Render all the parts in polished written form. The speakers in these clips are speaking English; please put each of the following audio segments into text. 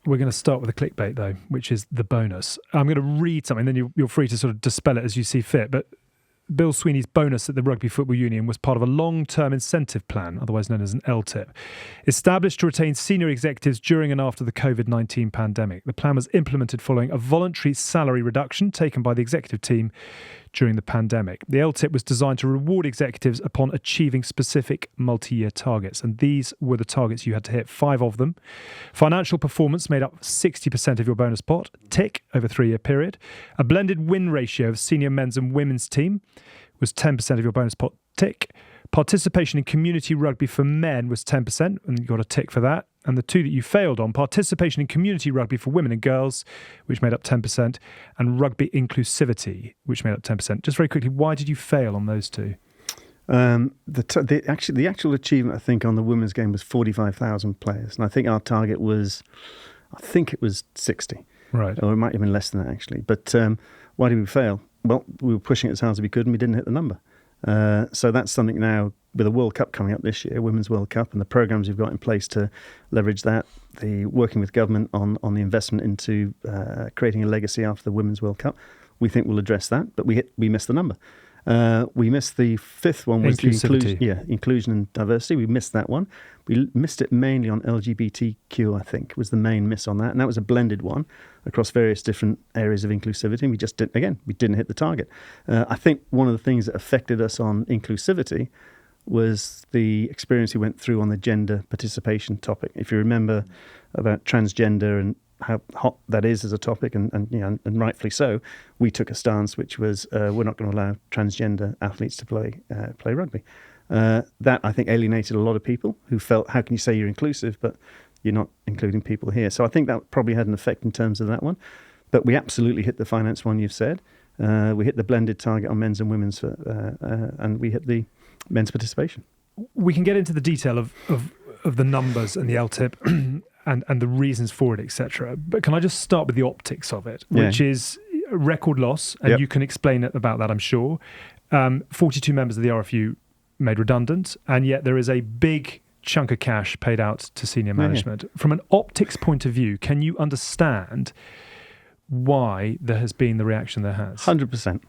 We're going to start with a clickbait, though, which is the bonus. I'm going to read something, then you're free to sort of dispel it as you see fit. But Bill Sweeney's bonus at the Rugby Football Union was part of a long-term incentive plan, otherwise known as an LTIP, established to retain senior executives during and after the COVID-19 pandemic. The plan was implemented following a voluntary salary reduction taken by the executive team during the pandemic. The LTIP was designed to reward executives upon achieving specific multi-year targets, and these were the targets you had to hit, 5 of them. Financial performance made up 60% of your bonus pot, tick, over a 3-year period. A blended win ratio of senior men's and women's team was 10% of your bonus pot, tick. Participation in community rugby for men was 10%, and you got a tick for that. And the 2 that you failed on, participation in community rugby for women and girls, which made up 10%, and rugby inclusivity, which made up 10%. Just very quickly, why did you fail on those 2? The actual achievement, I think, on the women's game was 45,000 players. And I think our target was, 60. Right. Or it might have been less than that, actually. But why did we fail? Well, we were pushing it as hard as we could and we didn't hit the number. So that's something now, with the World Cup coming up this year, Women's World Cup, and the programmes we've got in place to leverage that, the working with government on the investment into creating a legacy after the Women's World Cup, we think we'll address that, but we missed the number. We missed the 5th one, was the inclusion and diversity. We missed that one. We missed it mainly on LGBTQ, I think, was the main miss on that. And that was a blended one across various different areas of inclusivity. And we just didn't hit the target. I think one of the things that affected us on inclusivity was the experience we went through on the gender participation topic. If you remember about transgender and how hot that is as a topic, and rightfully so, we took a stance which was we're not going to allow transgender athletes to play rugby. That, I think, alienated a lot of people who felt, how can you say you're inclusive but you're not including people here? So I think that probably had an effect in terms of that one. But we absolutely hit the finance one you've said. We hit the blended target on men's and women's, and we hit the men's participation. We can get into the detail of the numbers and the LTIP and the reasons for it, etc. But can I just start with the optics of it, which is record loss, and you can explain it about that, I'm sure. 42 members of the RFU made redundant, and yet there is a big chunk of cash paid out to senior management. From an optics point of view, can you understand why there has been the reaction there has? 100%.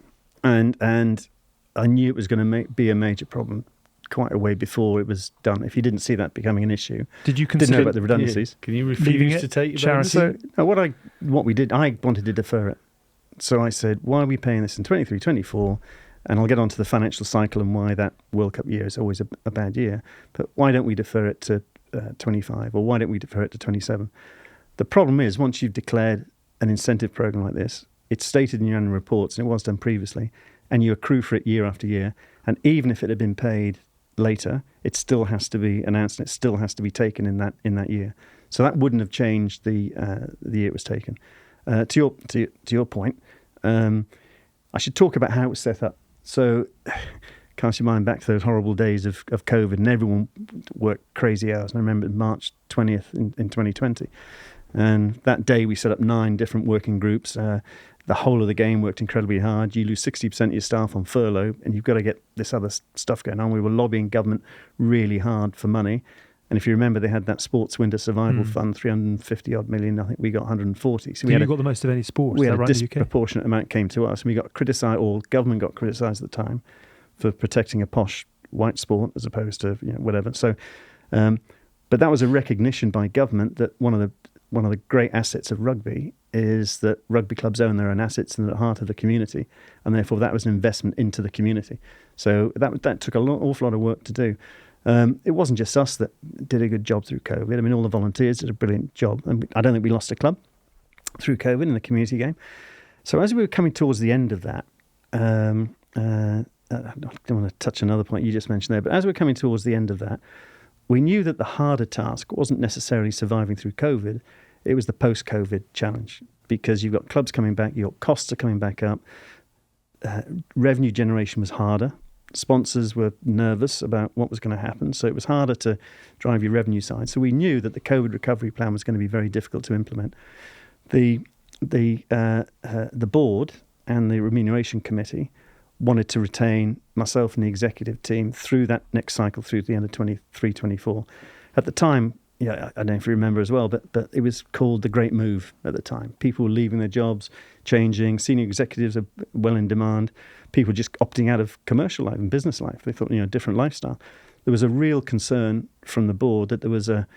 And I knew it was going to be a major problem quite a way before it was done. If you didn't see that becoming an issue, didn't know about the redundancies. Can you refuse to take your bonus? So what we did, I wanted to defer it. So I said, why are we paying this in 23, 24? And I'll get onto the financial cycle and why that World Cup year is always a bad year. But why don't we defer it to 25, or why don't we defer it to 27? The problem is, once you've declared an incentive program like this, it's stated in your annual reports, and it was done previously, and you accrue for it year after year. And even if it had been paid later, it still has to be announced, and it still has to be taken in that year. So that wouldn't have changed the year it was taken. To your point, I should talk about how it was set up. So cast your mind back to those horrible days of COVID, and everyone worked crazy hours. And I remember March 20th in 2020. And that day we set up 9 different working groups. The whole of the game worked incredibly hard. You lose 60% of your staff on furlough, and you've got to get this other stuff going on. We were lobbying government really hard for money. And if you remember, they had that sports winter survival fund, 350 odd million. I think we got 140. So you got the most of any sports. We had a disproportionate amount came to us, and we got criticised, or government got criticised at the time, for protecting a posh white sport as opposed to whatever. So, but that was a recognition by government that one of the great assets of rugby is that rugby clubs own their own assets and are at the heart of the community, and therefore that was an investment into the community. So that took an awful lot of work to do. It wasn't just us that did a good job through COVID. I mean, all the volunteers did a brilliant job, and I don't think we lost a club through COVID in the community game. So as we were coming towards the end of that, I don't want to touch another point you just mentioned there, but as we're coming towards the end of that, we knew that the harder task wasn't necessarily surviving through COVID. It was the post-COVID challenge, because you've got clubs coming back, your costs are coming back up, revenue generation was harder. Sponsors were nervous about what was going to happen, so it was harder to drive your revenue side. So we knew that the COVID recovery plan was going to be very difficult to implement. The board and the remuneration committee wanted to retain myself and the executive team through that next cycle, through the end of 23-24. At the time, I don't know if you remember as well, but it was called the Great Move at the time. People were leaving their jobs, changing. Senior executives are well in demand. People just opting out of commercial life and business life. They thought, different lifestyle. There was a real concern from the board that there was the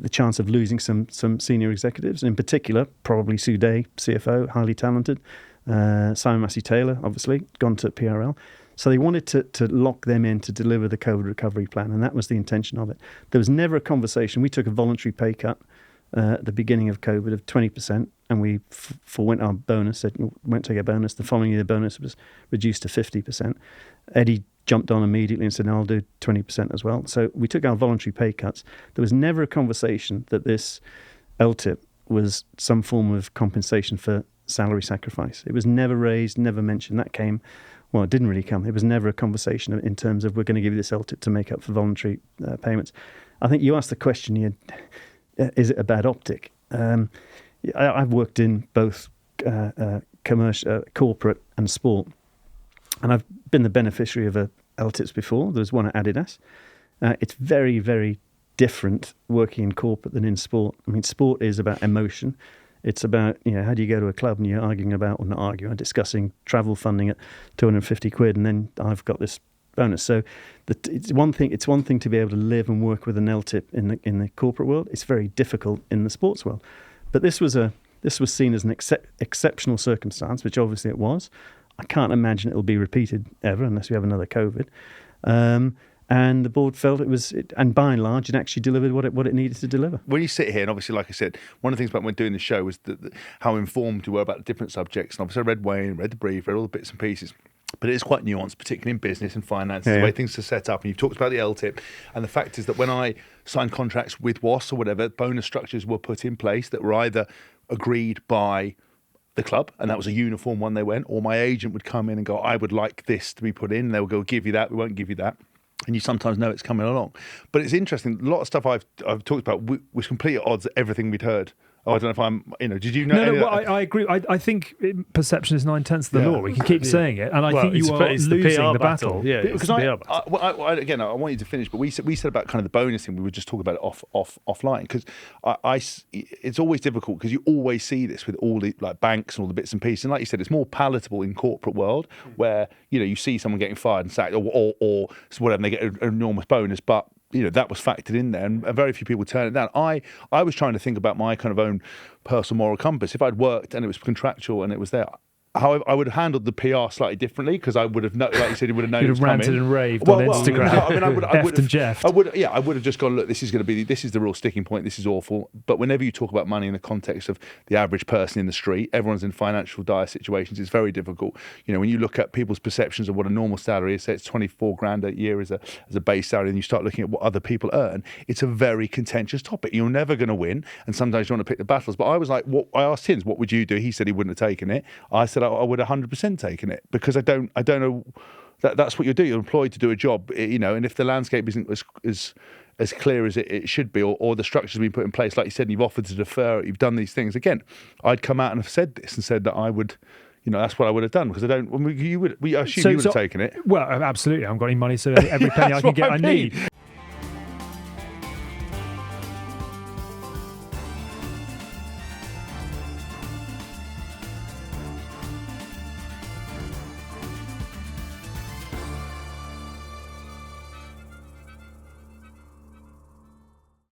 chance of losing some senior executives, in particular, probably Sue Day, CFO, highly talented. Simon Massey-Taylor, obviously, gone to PRL. So they wanted to lock them in to deliver the COVID recovery plan, and that was the intention of it. There was never a conversation. We took a voluntary pay cut at the beginning of COVID of 20%, and we forwent our bonus, said we won't take a bonus. The following year, the bonus was reduced to 50%. Eddie jumped on immediately and said, no, I'll do 20% as well. So we took our voluntary pay cuts. There was never a conversation that this LTIP was some form of compensation for salary sacrifice. It was never raised, never mentioned. That came... Well, it didn't really come. It was never a conversation in terms of we're going to give you this LTIP to make up for voluntary payments. I think you asked the question here, is it a bad optic? I've worked in both commercial, corporate and sport, and I've been the beneficiary of LTIPs before. There was one at Adidas. It's very, very different working in corporate than in sport. I mean, sport is about emotion. It's about, how do you go to a club and you're arguing about, or not arguing, discussing travel funding at 250 quid, and then I've got this bonus. So it's one thing to be able to live and work with an LTIP in the corporate world. It's very difficult in the sports world. But this was seen as an exceptional circumstance, which obviously it was. I can't imagine it will be repeated ever unless we have another COVID. And the board felt and by and large, it actually delivered what it needed to deliver. When you sit here, and obviously, like I said, one of the things about when doing the show was how informed you were about the different subjects. And obviously, I read Wayne, read the brief, read all the bits and pieces. But it is quite nuanced, particularly in business and finance, the way things are set up. And you've talked about the LTIP. And the fact is that when I signed contracts with WAS or whatever, bonus structures were put in place that were either agreed by the club, and that was a uniform one they went, or my agent would come in and go, I would like this to be put in. And they would go, give you that, we won't give you that. And you sometimes know it's coming along. But it's interesting, a lot of stuff I've talked about was completely at odds with everything we'd heard. Oh, I don't know if I'm, did you know? No, I agree. I think perception is 9/10 of the law. We can keep saying it. And I think you are losing the battle. Yeah, because I want you to finish, but we said about kind of the bonus thing, we would just talk about it offline. Because it's always difficult because you always see this with all the banks and all the bits and pieces. And like you said, it's more palatable in corporate world where, you see someone getting fired and sacked or whatever, and they get an enormous bonus. But that was factored in there, and very few people turn it down. I was trying to think about my kind of own personal moral compass. If I'd worked and it was contractual and it was there, how I would have handled the PR slightly differently, because I would have, like you said, you would have known. You'd have ranted and raved on Instagram. I would have Jeff. I would have just gone, look, this is the real sticking point. This is awful. But whenever you talk about money in the context of the average person in the street, everyone's in financial dire situations. It's very difficult. When you look at people's perceptions of what a normal salary is, say it's 24 grand a year as a base salary, and you start looking at what other people earn, it's a very contentious topic. You're never going to win, and sometimes you want to pick the battles. But I was like, I asked Tins, what would you do? He said he wouldn't have taken it. I said I would have 100% taken it, because I don't know that's what you do. You're employed to do a job, and if the landscape isn't as clear as it should be, or the structure's been put in place, like you said, and you've offered to defer, you've done these things again, I'd come out and have said this and said that I would, that's what I would have done, because I don't. I assume you would have taken it. Well, absolutely. I haven't got any money, so every penny I can get, I need.